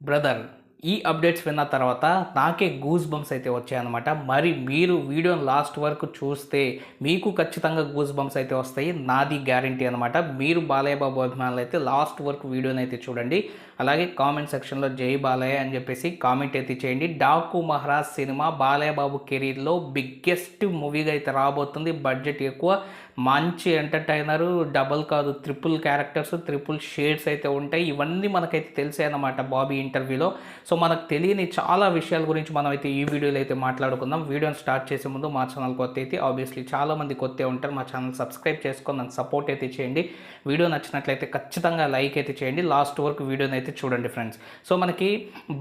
Brother, ఈ updates విన్న తర్వాత నాకే గూస్ బంప్స్ అయితే వచ్చాయన్నమాట. మరి మీరు వీడియోని లాస్ట్ వరకు చూస్తే మీకు ఖచ్చితంగా గూస్ బంప్స్ అయితే వస్తాయి. నాది గ్యారంటీ అనమాట. మీరు బాలయ్య బాబు అభిమానులు అయితే లాస్ట్ వరకు వీడియోని అయితే చూడండి. అలాగే కామెంట్ సెక్షన్లో జై బాలయ్య అని చెప్పేసి కామెంట్ అయితే చేయండి. డాకు మహారాజ్ సినిమా బాలయ్య బాబు కెరీర్లో బిగ్గెస్ట్ మూవీగా అయితే రాబోతుంది. బడ్జెట్ ఎక్కువ, మంచి ఎంటర్టైనరు, డబల్ కాదు ట్రిపుల్ క్యారెక్టర్స్, ట్రిపుల్ షేడ్స్ అయితే ఉంటాయి. ఇవన్నీ మనకైతే తెలిసే అన్నమాట బాబీ ఇంటర్వ్యూలో. సో మనకు తెలియని చాలా విషయాల గురించి మనం అయితే ఈ వీడియోలో అయితే మాట్లాడుకుందాం. వీడియోని స్టార్ట్ చేసే ముందు మా ఛానల్ కొత్త అయితే ఆబ్వియస్లీ చాలామంది కొత్త ఉంటారు. మా ఛానల్ సబ్స్క్రైబ్ చేసుకొని నన్ను సపోర్ట్ అయితే చేయండి. వీడియో నచ్చినట్లయితే ఖచ్చితంగా లైక్ అయితే చేయండి. లాస్ట్ వరకు వీడియోని అయితే చూడండి ఫ్రెండ్స్. సో మనకి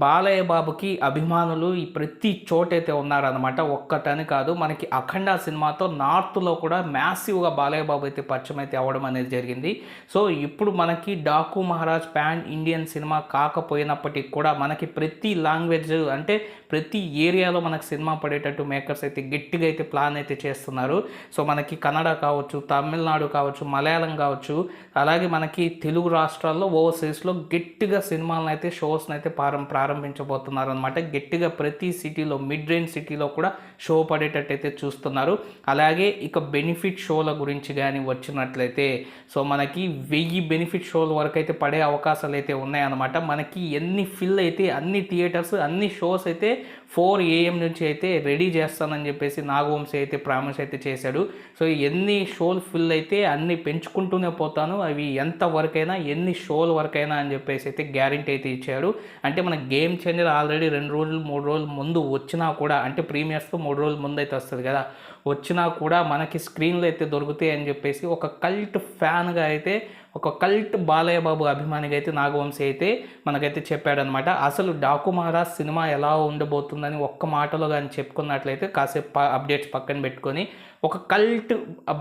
బాలయ్య బాబుకి అభిమానులు ఈ ప్రతి చోట అయితే ఉన్నారనమాట. ఒక్కటని కాదు, మనకి అఖండ సినిమాతో నార్త్లో కూడా మ్యాసివ్గా బాలయ్య బాబు అయితే పరిచయం అయితే అవ్వడం అనేది జరిగింది. సో ఇప్పుడు మనకి Daaku Maharaj pan Indian cinema కాకపోయినప్పటికీ కూడా మనకి ప్రతి లాంగ్వేజ్ అంటే ప్రతి ఏరియాలో మనకు సినిమా పడేటట్టు మేకర్స్ అయితే గట్టిగా అయితే ప్లాన్ అయితే చేస్తున్నారు. సో మనకి కన్నడ కావచ్చు, తమిళనాడు కావచ్చు, మలయాళం కావచ్చు, అలాగే మనకి తెలుగు రాష్ట్రాల్లో ఓవర్సీస్లో గట్టిగా సినిమాలను అయితే షోస్ని అయితే ప్రారంభించబోతున్నారు అనమాట. గట్టిగా ప్రతి సిటీలో, మిడ్ రేంజ్ సిటీలో కూడా షో పడేటట్టు అయితే చూస్తున్నారు. అలాగే ఇక బెనిఫిట్ షోల గురించి కానీ వచ్చినట్లయితే సో మనకి 1000 బెనిఫిట్ షోల వరకు అయితే పడే అవకాశాలు అయితే ఉన్నాయన్నమాట. మనకి ఎన్ని ఫిల్ అయితే అన్ని థియేటర్స్, అన్ని షోస్ అయితే 4 AM నుంచి అయితే రెడీ చేస్తానని చెప్పేసి నాగవంశీ అయితే ప్రామిస్ అయితే చేశాడు. సో ఎన్ని షోలు ఫిల్ అయితే అన్ని పెంచుకుంటూనే పోతాను, అవి ఎంత వరకైనా, ఎన్ని షోల వరకైనా అని చెప్పేసి అయితే గ్యారంటీ అయితే ఇచ్చారు. అంటే మన గేమ్ చేంజర్ ఆల్రెడీ 2 రోజులు 3 రోజుల ముందు వచ్చినా కూడా, అంటే ప్రీమియర్స్తో 3 రోజుల ముందు అయితే వస్తుంది కదా, వచ్చినా కూడా మనకి స్క్రీన్లో అయితే దొరుకుతాయి అని చెప్పేసి ఒక కల్ట్ ఫ్యాన్గా అయితే, ఒక కల్ట్ బాలయ్య బాబు అభిమానిగా అయితే నాగవంశీ అయితే మనకైతే చెప్పాడనమాట. అసలు డాకు మహారాజ్ సినిమా ఎలా ఉండబోతుందని ఒక్క మాటలో కానీ చెప్పుకున్నట్లయితే కాసేపు అప్డేట్స్ పక్కన పెట్టుకొని ఒక కల్ట్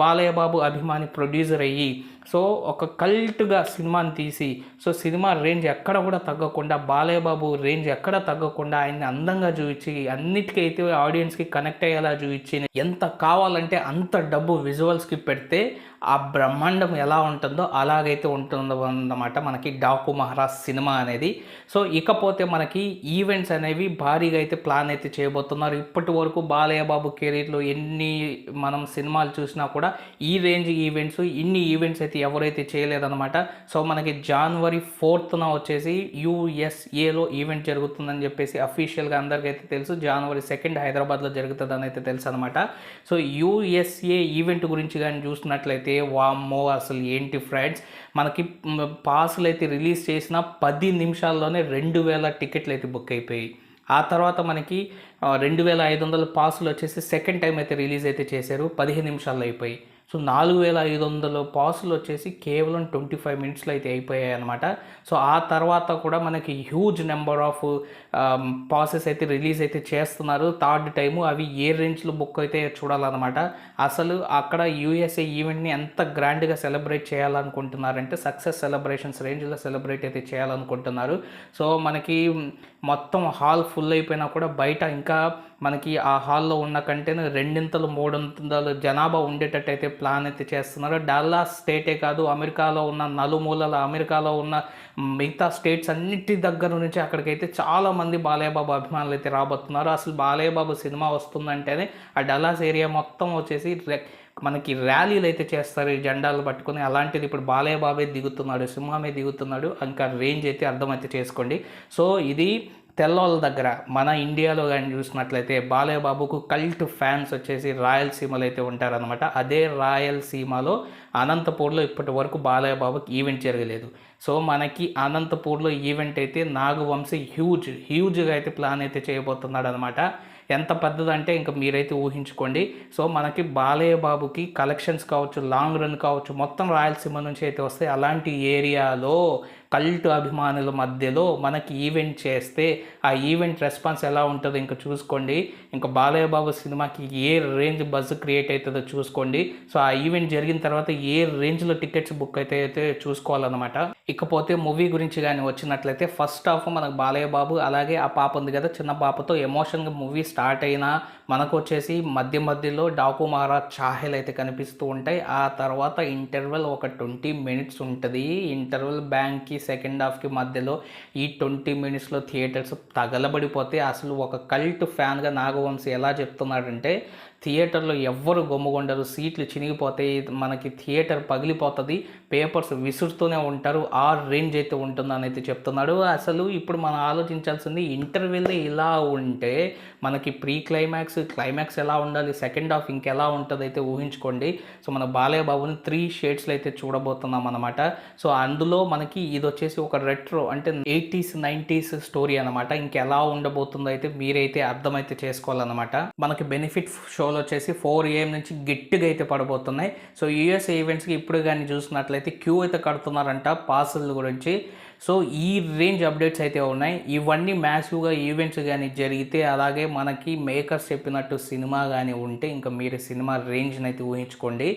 బాలయ్య బాబు అభిమాని ప్రొడ్యూసర్ అయ్యి, సో ఒక కల్ట్గా సినిమాని తీసి, సో సినిమా రేంజ్ ఎక్కడ కూడా తగ్గకుండా, బాలయ్య బాబు రేంజ్ ఎక్కడ తగ్గకుండా ఆయన్ని అందంగా చూపించి, అన్నిటికైతే ఆడియన్స్కి కనెక్ట్ అయ్యేలా చూపించి, ఎంత కావాలంటే అంత డబ్బు విజువల్స్కి పెడితే ఆ బ్రహ్మాండం ఎలా ఉంటుందో అలాగైతే ఉంటుందో అన్నమాట మనకి డాకు మహారాజ్ సినిమా అనేది. సో ఇకపోతే మనకి ఈవెంట్స్ అనేవి భారీగా అయితే ప్లాన్ అయితే చేయబోతున్నారు. ఇప్పటి వరకు బాలయ్య బాబు కెరీర్లో ఎన్ని మనం సినిమాలు చూసినా కూడా ఈ రేంజ్ ఈవెంట్స్, ఇన్ని ఈవెంట్స్ అయితే ఎవరైతే చేయలేదన్నమాట. సో మనకి January 4th వచ్చేసి USAలో ఈవెంట్ జరుగుతుందని చెప్పేసి అఫీషియల్గా అందరికైతే తెలుసు. January 2nd హైదరాబాద్లో జరుగుతుందని అయితే తెలుసు అనమాట. సో USA ఈవెంట్ గురించి కానీ చూసినట్లయితే వామ్మో అసలు ఏంటి ఫ్రెండ్స్, మనకి పాసులు అయితే రిలీజ్ చేసిన 10 నిమిషాల్లోనే 2000 టికెట్లు అయితే బుక్ అయిపోయాయి. ఆ తర్వాత మనకి 2500 పాసులు వచ్చేసి సెకండ్ టైం అయితే రిలీజ్ అయితే చేశారు, 15 నిమిషాల్లో అయిపోయి. సో 4500 పాసులు వచ్చేసి కేవలం 25 మినిట్స్లో అయితే అయిపోయాయి అనమాట. సో ఆ తర్వాత కూడా మనకి హ్యూజ్ నెంబర్ ఆఫ్ పాసెస్ అయితే రిలీజ్ అయితే చేస్తున్నారు థర్డ్ టైము. అవి ఏ రేంజ్లో బుక్ అయితే చూడాలన్నమాట. అసలు అక్కడ USA ఈవెంట్ని ఎంత గ్రాండ్గా సెలబ్రేట్ చేయాలనుకుంటున్నారంటే సక్సెస్ సెలబ్రేషన్స్ రేంజ్లో సెలబ్రేట్ అయితే చేయాలనుకుంటున్నారు. సో మనకి మొత్తం హాల్ ఫుల్ అయిపోయినా కూడా బయట ఇంకా మనకి ఆ హాల్లో ఉన్న కంటే 2 3 జనాభా ఉండేటట్టు అయితే ప్లాన్ అయితే చేస్తున్నారు. డల్లాస్ స్టేటే కాదు, అమెరికాలో ఉన్న నలుమూలల, అమెరికాలో ఉన్న మిగతా స్టేట్స్ అన్నిటి దగ్గర నుంచి అక్కడికైతే చాలామంది బాలయ్య బాబు అభిమానులు అయితే రాబోతున్నారు. అసలు బాలయ్య బాబు సినిమా వస్తుందంటేనే ఆ డల్లాస్ ఏరియా మొత్తం వచ్చేసి మనకి ర్యాలీలు అయితే చేస్తారు ఈ జెండాలు పట్టుకొని. అలాంటిది ఇప్పుడు బాలయ్య బాబే దిగుతున్నాడు, సింహమే దిగుతున్నాడు, ఇంకా రేంజ్ అయితే అర్థమైతే చేసుకోండి. సో ఇది తెల్లోళ్ళ దగ్గర మన ఇండియాలో కానీ చూసినట్లయితే బాలయ్య బాబుకు కల్ట్ ఫ్యాన్స్ వచ్చేసి రాయలసీమలో అయితే ఉంటారనమాట. అదే రాయలసీమలో అనంతపూర్లో ఇప్పటి వరకు బాలయ్య బాబుకి ఈవెంట్ జరగలేదు. సో మనకి అనంతపూర్లో ఈవెంట్ అయితే నాగవంశీ హ్యూజ్గా అయితే ప్లాన్ అయితే చేయబోతున్నాడు అనమాట. ఎంత పెద్దదంటే ఇంకా మీరైతే ఊహించుకోండి. సో మనకి బాలయ్య బాబుకి కలెక్షన్స్ కావచ్చు, లాంగ్ రన్ కావచ్చు, మొత్తం రాయలసీమ నుంచి అయితే వస్తాయి. అలాంటి ఏరియాలో కల్ట్ అభిమానుల మధ్యలో మనకి ఈవెంట్ చేస్తే ఆ ఈవెంట్ రెస్పాన్స్ ఎలా ఉంటుందో ఇంకా చూసుకోండి. ఇంకా బాలయ్య బాబు సినిమాకి ఏ రేంజ్ బజ్ క్రియేట్ అవుతుందో చూసుకోండి. సో ఆ ఈవెంట్ జరిగిన తర్వాత ఏ రేంజ్లో టికెట్స్ బుక్ అయితే చూసుకోవాలన్నమాట. ఇకపోతే మూవీ గురించి కానీ వచ్చినట్లయితే ఫస్ట్ హాఫ్ మనకు బాలయ్య బాబు అలాగే ఆ పాప ఉంది కదా, చిన్న పాపతో ఎమోషన్గా మూవీ స్టార్ట్ అయినా మనకు వచ్చేసి మధ్యలో డాకు మహారాజ్ చాహెల్ అయితే కనిపిస్తూ ఉంటాయి. ఆ తర్వాత ఇంటర్వెల్ ఒక 20 minutes ఉంటుంది. ఇంటర్వెల్ బ్యాంక్కి హాఫ్కి సెకండ్ హాఫ్కి మధ్యలో ఈ 20 మినిట్స్లో థియేటర్స్ తగలబడిపోతే అసలు ఒక కల్ట్ ఫ్యాన్గా నాగవంశీ ఎలా చెప్తున్నాడంటే థియేటర్లో ఎవ్వరు గొమ్ముగుండరు, సీట్లు చినిగిపోతాయి, మనకి థియేటర్ పగిలిపోతుంది, పేపర్స్ విసురుతూనే ఉంటారు, ఆ రేంజ్ అయితే ఉంటుందని అయితే చెప్తున్నాడు. అసలు ఇప్పుడు మనం ఆలోచించాల్సింది ఇంటర్వెల్ ఇలా ఉంటే మనకి ప్రీ క్లైమాక్స్, క్లైమాక్స్ ఎలా ఉండాలి, సెకండ్ హాఫ్ ఇంకెలా ఉంటుంది అయితే ఊహించుకోండి. సో మన బాలయ్య బాబుని 3 షేడ్స్లో అయితే చూడబోతున్నాం అనమాట. సో అందులో మనకి ఇది వచ్చేసి ఒక రెట్రో అంటే 80s 90s స్టోరీ అనమాట. ఇంకెలా ఉండబోతుందో అయితే మీరైతే అర్థమైతే చేసుకోవాలన్నమాట. మనకి బెనిఫిట్ షోలో వచ్చేసి 4 AM నుంచి గట్టిగా అయితే పడబోతున్నాయి. సో యూఎస్ ఈవెంట్స్కి ఇప్పుడు కానీ చూసినట్లయితే క్యూ అయితే కడుతున్నారంట పాసుల గురించి. సో ఈ రేంజ్ అప్డేట్స్ అయితే ఉన్నాయి. ఇవన్నీ మ్యాసివ్గా ఈవెంట్స్ కానీ జరిగితే, అలాగే మనకి మేకర్స్ చెప్పినట్టు సినిమా కానీ ఉంటే ఇంకా మీరు సినిమా రేంజ్ని అయితే ఊహించుకోండి.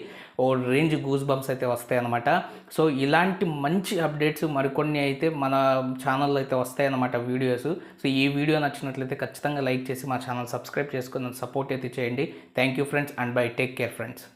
ఓ రేంజ్ గూస్ బంప్స్ అయితే వస్తాయి అన్నమాట. సో ఇలాంటి మంచి అప్డేట్స్ మరికొన్ని అయితే మన ఛానల్లో అయితే వస్తాయి అన్నమాట వీడియోస్. సో ఈ వీడియో నచ్చినట్లయితే ఖచ్చితంగా లైక్ చేసి మా ఛానల్ సబ్స్క్రైబ్ చేసుకుని సపోర్ట్ అయితే చేయండి. Thank you friends and by, take care friends.